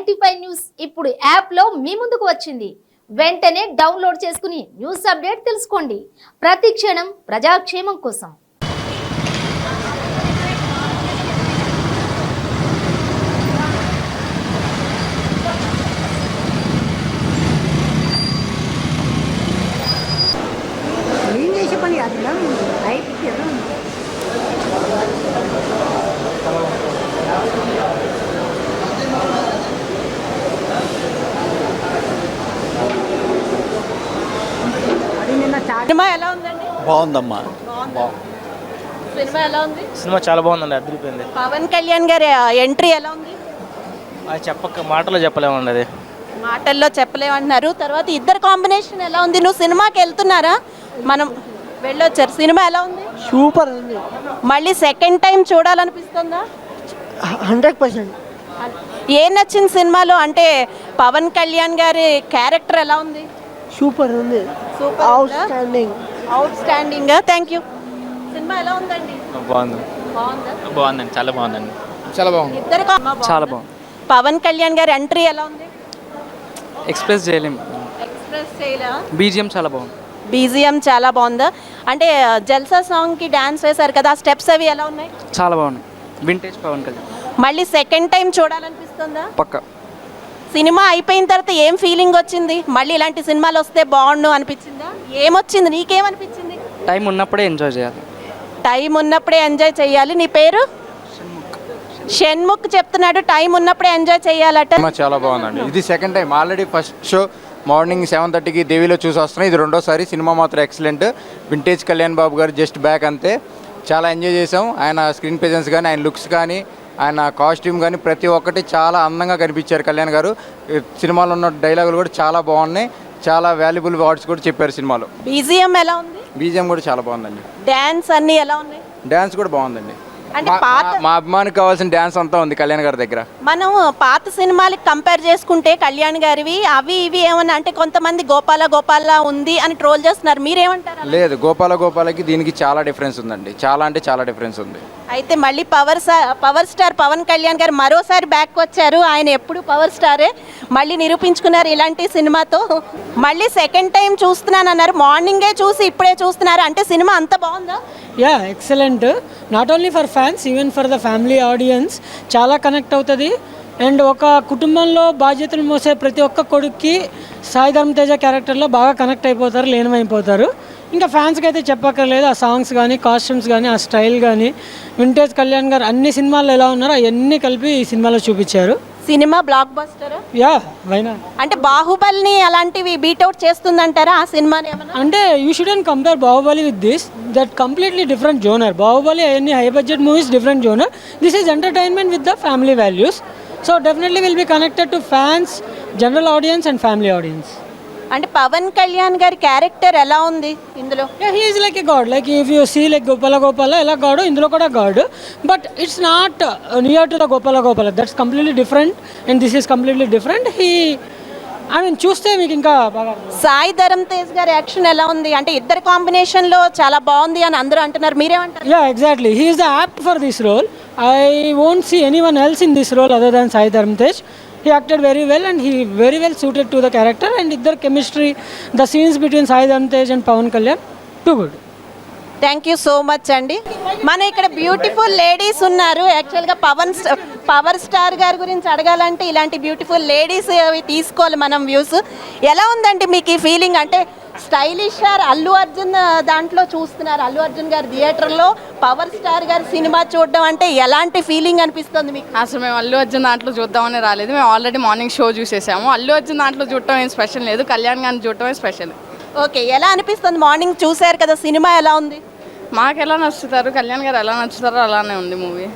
95 news ఇప్పుడు app లో మీ ముందుకు వచ్చింది. వెంటనే డౌన్లోడ్ చేసుకుని న్యూస్ అప్డేట్ తెలుసుకోండి. ప్రతి క్షణం ప్రజాక్షేమం కోసం. సినిమా ఎలా ఉందండి? బాగుందమ్మా. సినిమా ఎలా ఉంది? సినిమా చాలా బాగుందండి, అదిరిపోయింది. పవన్ కళ్యాణ్ గారి ఎంట్రీ ఎలా ఉంది? అది మాటలో చెప్పలేమండి, అది మాటల్లో చెప్పలేమంటున్నారు. తర్వాత ఇద్దరు కాంబినేషన్ ఎలా ఉంది? నువ్వు సినిమాకి వెళ్తున్నారా? మనం వెళ్ళొచ్చారు. సినిమా ఎలా ఉంది? సూపర్ ఉంది. మళ్ళీ సెకండ్ టైం చూడాలనిపిస్తుందా? 100%. ఏం నచ్చింది సినిమాలో? అంటే పవన్ కళ్యాణ్ గారి క్యారెక్టర్ ఎలా ఉంది? సూపర్ ఉంది. Super, out standing. Thank you. Cinema ఎలా ఉందండి? బాగుందండి, చాలా బాగుందండి. ఇద్దరు చాలా బాగుంది. పవన్ కళ్యాణ్ గారి ఎంట్రీ ఎలా ఉంది? ఎక్స్ప్రెస్ చేయలేము. బీజిఎం చాలా బాగుంది. బీజిఎం చాలా బాగుందా? అంటే జల్సా సాంగ్కి డాన్స్ వేశారు కదా, ఆ స్టెప్స్ అవి ఎలా ఉన్నాయి? చాలా బాగున్నాయి. వింటేజ్ పవన్ కళ్యాణ్. మళ్ళీ సెకండ్ టైం చూడాలనిపిస్తుందా? పక్కా. సినిమా అయిపోయిన తర్వాత ఏం ఫీలింగ్ వచ్చింది? మళ్ళీ ఇలాంటి సినిమాలు వస్తే బాగుండు అనిపించిందా? ఏమొచ్చింది? నీకేమనిపించింది? టైం ఉన్నప్పుడే ఎంజాయ్ చేయాలి. టైం ఉన్నప్పుడే ఎంజాయ్ చేయాలి. నీ పేరు? షణ్ముఖ్ చెప్తున్నాడు టైం ఉన్నప్పుడే ఎంజాయ్ చేయాలట. చాలా బాగుందండి. ఇది second time. Already first show morning 7:30కి దేవిలో చూసి వస్తున్నాయి. ఇది రెండోసారి. సినిమా మాత్రం ఎక్సలెంట్. వింటేజ్ కళ్యాణ్ బాబు గారు జస్ట్ బ్యాక్ అంతే. చాలా ఎంజాయ్ చేసాం. ఆయన స్క్రీన్ ప్రెజెన్స్ కానీ, ఆయన లుక్స్ కానీ, ఆయన కాస్ట్యూమ్ కానీ ప్రతి ఒక్కటి చాలా అందంగా కనిపించారు కళ్యాణ్ గారు. సినిమాలో ఉన్న డైలాగులు కూడా చాలా బాగున్నాయి. చాలా వాల్యుబుల్ వర్డ్స్ కూడా చెప్పారు సినిమాలో. బీజిఎం ఎలా ఉంది? బీజిఎం కూడా చాలా బాగుందండి. డాన్స్ అన్నీ ఎలా ఉన్నాయి? డాన్స్ కూడా బాగుందండి. అంటే మా అభిమానికి కావాల్సిన డాన్స్ అంతా ఉంది కళ్యాణ్ గారి దగ్గర. మనం పాత సినిమాలకి కంపేర్ చేసుకుంటే కళ్యాణ్ గారివి అవి ఇవి ఏమన్నా అంటే కొంతమంది గోపాల ఉంది అని ట్రోల్ చేస్తున్నారు, మీరేమంటారు? లేదు, గోపాలకి దీనికి చాలా డిఫరెన్స్ ఉందండి. చాలా అంటే చాలా డిఫరెన్స్ ఉంది. అయితే మళ్ళీ పవర్ స్టార్ పవన్ కళ్యాణ్ గారు మరోసారి బ్యాక్ వచ్చారు. ఆయన ఎప్పుడు పవర్ స్టారే, మళ్ళీ నిరూపించుకున్నారు ఇలాంటి సినిమాతో. మళ్ళీ సెకండ్ టైం చూస్తున్నాను అన్నారు. మార్నింగే చూసి ఇప్పుడే చూస్తున్నారు. అంటే సినిమా అంత బాగుందా? Yeah, excellent. Not only for fans, even for the family audience చాలా కనెక్ట్ అవుతుంది. అండ్ ఒక కుటుంబంలో బాధ్యతలు మోసే ప్రతి ఒక్క కొడుక్కి సాయి ధర్మ తేజ క్యారెక్టర్లో బాగా కనెక్ట్ అయిపోతారు, లీనమైపోతారు. ఇంకా ఫ్యాన్స్కి అయితే చెప్పక్కర్లేదు. ఆ సాంగ్స్ కానీ, కాస్ట్యూమ్స్ కానీ, ఆ స్టైల్ కానీ, వింటేజ్ కళ్యాణ్ గారు అన్ని సినిమాల్లో ఎలా ఉన్నారో అవన్నీ కలిపి ఈ సినిమాలో చూపించారు. సినిమా బ్లాక్ బస్టర్. యా, వైనా అంటే బాహుబలిని అలాంటివి బీట్అవుట్ చేస్తుందంటారా ఆ సినిమాని ఏమన్నా? అంటే you shouldn't compare Baahubali with this. That completely different genre. Baahubali అవన్నీ high budget movies, different genre. This is entertainment with the family values. So definitely will be connected to fans, general audience and family audience. అంటే పవన్ కళ్యాణ్ గారి character ఎలా ఉంది ఇందులో? He is like a god. Like if you see like Gopala ఎలా గాడు, ఇందులో కూడా God. But it's not near to the Gopala. That's completely different and this is completely different. చూస్తే మీకు ఇంకా బాగా. సాయి ధరమ్ తేజ్ గారి యాక్షన్ ఎలా ఉంది? అంటే ఇద్దరు కాంబినేషన్లో చాలా బాగుంది అని అందరూ అంటున్నారు, మీరేమంటారు? Yeah, exactly. He is the apt for this role. I won't see anyone else in this role other than Sai Dharam Tej. He acted very well and he very well suited to the character and their chemistry, the scenes between Sai Dharam Tej and Pawan Kalyan, too good. Thank you so much అండి. మన ఇక్కడ beautiful ladies ఉన్నారు. యాక్చువల్గా power star గారి గురించి అడగాలంటే ఇలాంటి beautiful ladies అవి తీసుకోవాలి మనం వ్యూస్. ఎలా ఉందండి మీకు ఈ ఫీలింగ్? అంటే స్టైలిష్ స్టార్ అల్లు అర్జున్ దాంట్లో చూస్తున్నారు, అల్లు అర్జున్ గారి థియేటర్లో పవర్ స్టార్ గారి సినిమా చూడడం అంటే ఎలాంటి ఫీలింగ్ అనిపిస్తుంది మీకు? అసలు మేము అల్లు అర్జున్ దాంట్లో చూద్దామని రాలేదు. మేము ఆల్రెడీ మార్నింగ్ షో చూసేసాము. అల్లు అర్జున్ దాంట్లో చూడటం ఏం స్పెషల్ లేదు, కళ్యాణ్ గారిని చూడటమే స్పెషల్. ఓకే, ఎలా అనిపిస్తుంది? మార్నింగ్ చూసారు కదా, సినిమా ఎలా ఉంది? మాకు ఎలా నచ్చుతారు, కళ్యాణ్ గారు ఎలా నచ్చుతారో అలానే ఉంది మూవీ.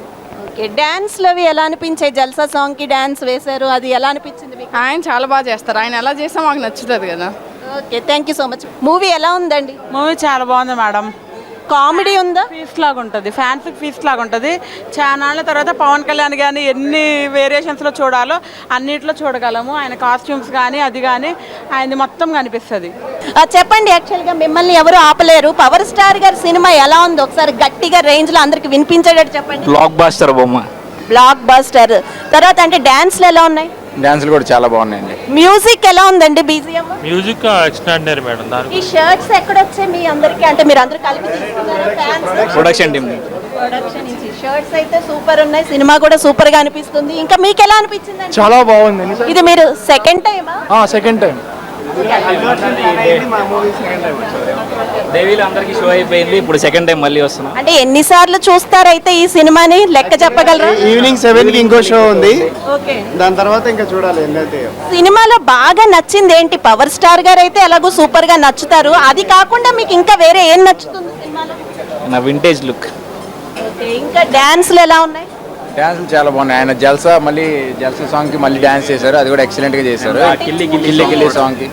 ఓకే, డ్యాన్స్లు అవి ఎలా అనిపించాయి? జల్సా సాంగ్కి డ్యాన్స్ వేశారు, అది ఎలా అనిపించింది మీకు? ఆయన చాలా బాగా చేస్తారు. ఆయన ఎలా చేస్తే మాకు నచ్చుతుంది కదా. Okay, thank you so much. Movie ఎలా ఉందండి? మూవీ చాలా బాగుంది మేడం. కామెడీ ఉందా? ఫీస్ట్ లాగా ఉంటుంది, ఫ్యాన్స్కి ఫీస్ట్ లాగా ఉంటుంది. చానాళ్ళ తర్వాత పవన్ కళ్యాణ్ కానీ ఎన్ని వేరియేషన్స్లో చూడాలో అన్నిట్లో చూడగలము. ఆయన కాస్ట్యూమ్స్ కానీ అది కానీ ఆయనది మొత్తం కనిపిస్తుంది. చెప్పండి, యాక్చువల్గా మిమ్మల్ని ఎవరు ఆపలేరు. పవర్ స్టార్ గారి సినిమా ఎలా ఉంది? ఒకసారి గట్టిగా రేంజ్లో అందరికి వినిపించేటట్టు చెప్పండి. బ్లాక్ బస్టర్ బొమ్మ. Block buster. తర్వాత అంటే డ్యాన్స్లు ఎలా ఉన్నాయి? డ్యాన్సులు కూడా చాలా బాగున్నాయండి. మ్యూజిక్ ఎలా ఉందండి? BGM music extraordinary madam. దాని ఈ షర్ట్స్ ఎక్కడ వచ్చాయి మీ అందరికి? అంటే మీరు అందరూ కలిపి తీసుకున్నారా? ఫ్యాన్స్ ప్రొడక్షన్ టీం ప్రొడక్షన్ నుంచి షర్ట్స్ అయితే సూపర్ ఉన్నాయి. సినిమా కూడా సూపర్ గా అనిపిస్తుంది. ఇంకా మీకు ఎలా అనిపించింది? చాలా బాగుంది. ఇది మీరు సెకండ్ టైమా? Second time. దేవిలో అందరికి షో అయిపోయింది, ఇప్పుడు సెకండ్ టైం మళ్ళీ వస్తున్నాం. అంటే ఎన్నిసార్లు చూస్తారైతే ఈ సినిమాని లెక్క చెప్పగలరా? ఈవినింగ్ 7కి ఇంకో షో ఉంది, ఓకే. దాని తర్వాత ఇంకా చూడాలి ఎన్నైతే. సినిమాలో బాగా నచ్చింది ఏంటి? పవర్ స్టార్ గారు అయితే ఎలాగో సూపర్ గా నచ్చుతారు, అది కాకుండా మీకు ఇంకా వేరే ఏం నచ్చుతుంది సినిమాలో? నా వింటేజ్ లుక్. ఓకే. ఇంకా డాన్స్లు ఎలా ఉన్నాయి? డ్యాన్సులు చాలా బాగున్నాయి. ఆయన జల్సా సాంగ్కి మళ్ళీ డ్యాన్స్ చేశారు, అది కూడా ఎక్సలెంట్గా చేశారు. కిల్లి కిల్లి సాంగ్కి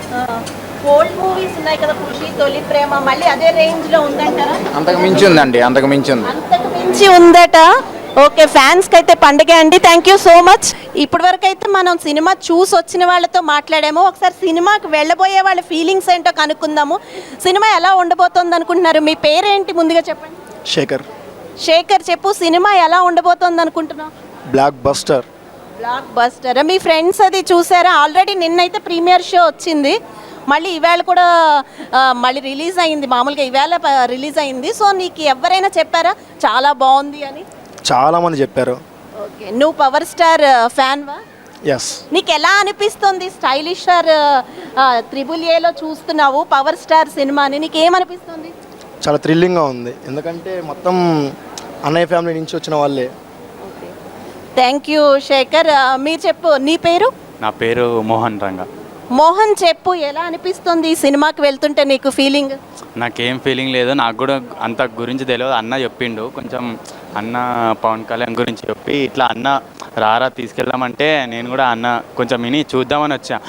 ఓల్డ్ మూవీస్ ఉన్నాయి కదా, ఖుషి, తొలి ప్రేమ, మళ్ళీ అదే రేంజ్ లో ఉందంటారా? అంతకు మించి ఉందండి, అంతకు మించి ఉంది. అంతకు మించి ఉందట. ఓకే, ఫ్యాన్స్కి అయితే పండగే అండి. Thank you so much. ఇప్పటి వరకు అయితే మనం సినిమా చూసి వచ్చిన వాళ్ళతో మాట్లాడాము. ఒకసారి సినిమాకి వెళ్ళబోయే వాళ్ళ ఫీలింగ్స్ ఏంటో కనుక్కుందాము. సినిమా ఎలా ఉండబోతోంది అనుకుంటున్నారు? మీ పేరేంటి ముందుగా చెప్పండి. శేఖర్. శేఖర్, చెప్పు, సినిమా ఎలా ఉండబోతోంది అనుకుంటున్నావు? Blockbuster. Blockbuster. మీ ఫ్రెండ్స్ అది చూసారా? ఆల్రెడీ నిన్నైతే ప్రీమియర్ షో వచ్చింది, మళ్ళీ ఈవేళ కూడా మళ్ళీ రిలీజ్ అయింది. మామూలుగా ఈవేళ రిలీజ్ అయింది. సో నీకు ఎవరైనా చెప్పారా చాలా బాగుంది అని? చాలా మంది చెప్పారు. ఓకే. నువ్వు పవర్ స్టార్ ఫ్యాన్వా? ఎస్. నీకు ఎలా అనిపిస్తుంది? స్టైలిష్ స్టార్ త్రిబుల్-ఏలో చూస్తున్నావు పవర్ స్టార్ సినిమాని, నీకు ఏమనిపిస్తుంది? చాలా థ్రిల్లింగ్గా ఉంది, ఎందుకంటే మొత్తం అన్నయ్య ఫ్యామిలీ నుంచి వచ్చిన వాళ్ళే. Thank you Shekhar. మీరు చెప్పు, నీ పేరు? నా పేరు మోహన్ రంగ. మోహన్, చెప్పు, ఎలా అనిపిస్తుంది ఈ సినిమాకి వెళ్తుంటే నీకు ఫీలింగ్? నాకేం ఫీలింగ్ లేదు, నాకు కూడా అంత గురించి తెలియదు. అన్న చెప్పిండు కొంచెం, అన్న పవన్ కళ్యాణ్ గురించి చెప్పి ఇట్లా అన్న రారా తీసుకెళ్దామంటే నేను కూడా అన్న కొంచెం విని చూద్దామని వచ్చా.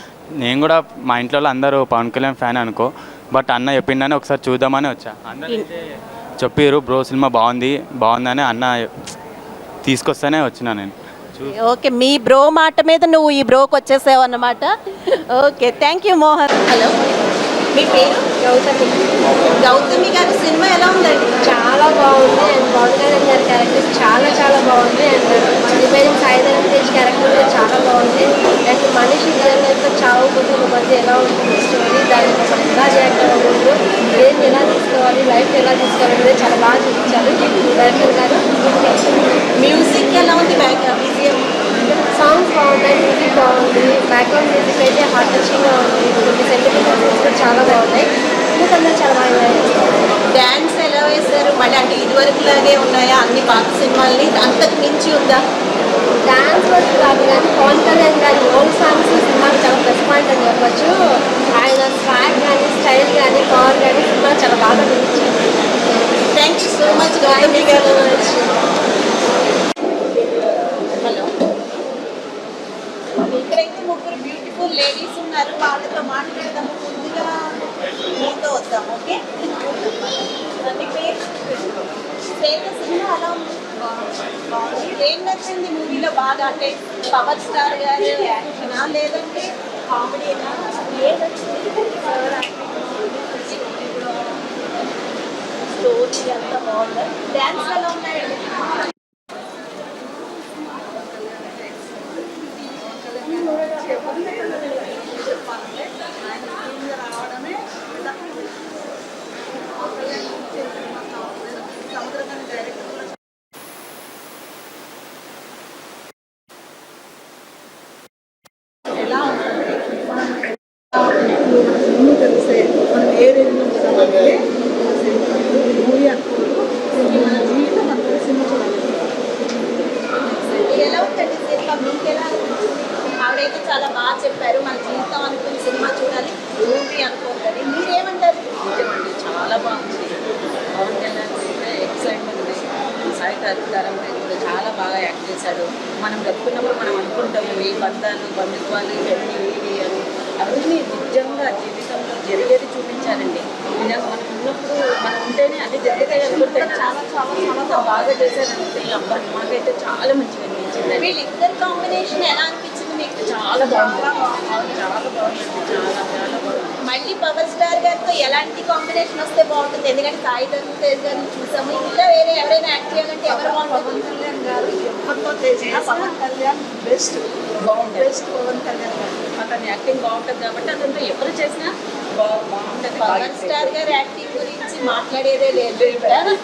నేను కూడా మా ఇంట్లో అందరూ పవన్ కళ్యాణ్ ఫ్యాన్ అనుకో, బట్ అన్న చెప్పిండని ఒకసారి చూద్దామని వచ్చా. అందరైతే చెప్పారు బ్రో సినిమా బాగుందని, అన్న తీసుకొస్తేనే వచ్చినా నేను. ఓకే, మీ బ్రో మాట మీద నువ్వు ఈ బ్రోకి వచ్చేసావు అన్నమాట. Okay, thank you Mohan. Hello, మీ పేరు? గౌతమి. గౌతమి గారు, సినిమా ఎలా ఉందండి? చాలా బాగుంది. అండ్ పవన్ కళ్యాణ్ గారి క్యారెక్టర్ చాలా బాగుంది. And remaining Sai Dharam Tej character కూడా చాలా బాగుంది. అండ్ మనిషి రియల్ లైఫ్లో చావు బతుకు మధ్య ఎలా ఉంటుంది స్టోరీ, దాన్ని మనం ఎలా రియాక్ట్ అవ్వకూడదు, బ్రెయిన్ ఎలా తీసుకోవాలి, లైఫ్ ఎలా తీసుకోవాలి అనేది చాలా బాగా చూపించారు డైరెక్టర్ గారు. మ్యూజిక్ ఎలా ఉంది? బీజిఎం సాంగ్స్ బాగున్నాయి, మ్యూజిక్ బాగుంది. బ్యాక్గ్రౌండ్ మ్యూజిక్ అయితే హార్ట్ టచింగ్గా ఉంది. కొన్ని సెంటిమెంటల్ సాంగ్స్ కూడా చాలా బాగున్నాయి. ఎందుకంటే చాలా బాగా డ్యాన్స్ ఎలా వేశారు? మళ్ళీ అంటే ఇదివరకు లాగే ఉన్నాయా అన్ని పాత సినిమాల్ని, అంతకు మించి ఉందా? డాన్స్ వర్క్ కాదు కానీ పవన్ కళ్యాణ్ గారి ఓల్డ్ సాంగ్స్ సినిమాకి చాలా ప్లస్ పాయింట్ అని చెప్పొచ్చు. ఆయన స్వాగ్ కానీ స్టైల్ కానీ పవర్ కానీ సినిమా చాలా బాగా చూపించారు. Thank you so much Gautami గారు. హలో, ఇక్కడైతే ముగ్గురు బ్యూటిఫుల్ లేడీస్ ఉన్నారు, వాళ్ళతో మాట్లాడదాము. ముందుగా మీతో వద్దాం. ఓకే, మీ పేరు? శ్వేత. సినిమా ఎలా ఉంది? ఏం నచ్చింది మూవీలో బాగా? అంటే పవర్ స్టార్ గారు యాక్షనా లేదంటే కామెడీనా? ఏం నచ్చింది? స్టోరీ అంతా బాగుందా? డ్యాన్స్ ఎలా ఉన్నాయండి? ఎలా ఉందండి సినిమా? మీకు ఎలా అనిపించింది? ఆవిడైతే చాలా బాగా చెప్పారు, మన జీవితం అనుకుని సినిమా చూడాలి, మూవీ అనుకోవాలి. మీరేమంటారు? చాలా బాగుంది. పవన్ కళ్యాణ్ ఎక్సలెంట్ ఉంది. సాయి తారం కూడా చాలా బాగా యాక్ట్ చేశాడు. మనం గడుపుకున్నప్పుడు మనం అనుకుంటాము ఈ బంధాలు బంధుత్వాలు ఇవన్నీ ఇవి అని, అవన్నీ నిజంగా జీవితంలో జరిగేది చూపించారండి. నిజంగా మనం ఉన్నప్పుడు మనం ఉంటేనే అన్ని జరుగుతాయి అనుకుంటే చాలా చాలా చాలా బాగా చేశారంటే అబ్బాయి మాకైతే చాలా మంచిగా అనిపించింది. వీళ్ళిద్దరు కాంబినేషన్ ఎలా అనిపించింది మీకు? చాలా బాగుంది, చాలా బాగుంది, చాలా చాలా బాగుంది. మళ్ళీ పవర్ స్టార్ గారితో ఎలాంటి కాంబినేషన్ వస్తే బాగుంటుంది? ఎందుకంటే సాయి ధరమ్ తేజ్ గారిని చూసాము, ఇంకా వేరే ఎవరైనా యాక్ట్ చేయాలంటే ఎవరు బాగుంటుంది? పవన్ కళ్యాణ్ గారు ఎవరితో చేసినా పవన్ కళ్యాణ్ బెస్ట్ బెస్ట్ పవన్ కళ్యాణ్ గారు అతని యాక్టింగ్ బాగుంటుంది కాబట్టి అతనితో ఎవరు చేసినా బాగుంటుంది. పవర్ స్టార్ గారి యాక్టింగ్ గురించి మాట్లాడేదే లేదు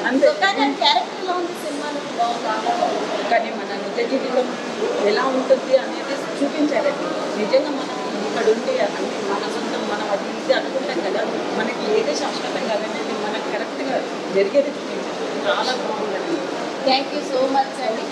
అంతే కానీ క్యారెక్టర్ ఎలా ఉంది సినిమాలో? కానీ మన నిజ జీవితం ఎలా ఉంటుంది అనేది చూపించారండి. నిజంగా మనం ఇక్కడ ఉండి అంటే మన సొంతం మనం అది ఇది అనుకుంటాం కదా, మనకి ఏది శాశ్వతం కాదనేది మనకు కరెక్ట్గా జరిగేది చూపించారు. చాలా బాగుందండి. థ్యాంక్ యూ సో మచ్ అండి.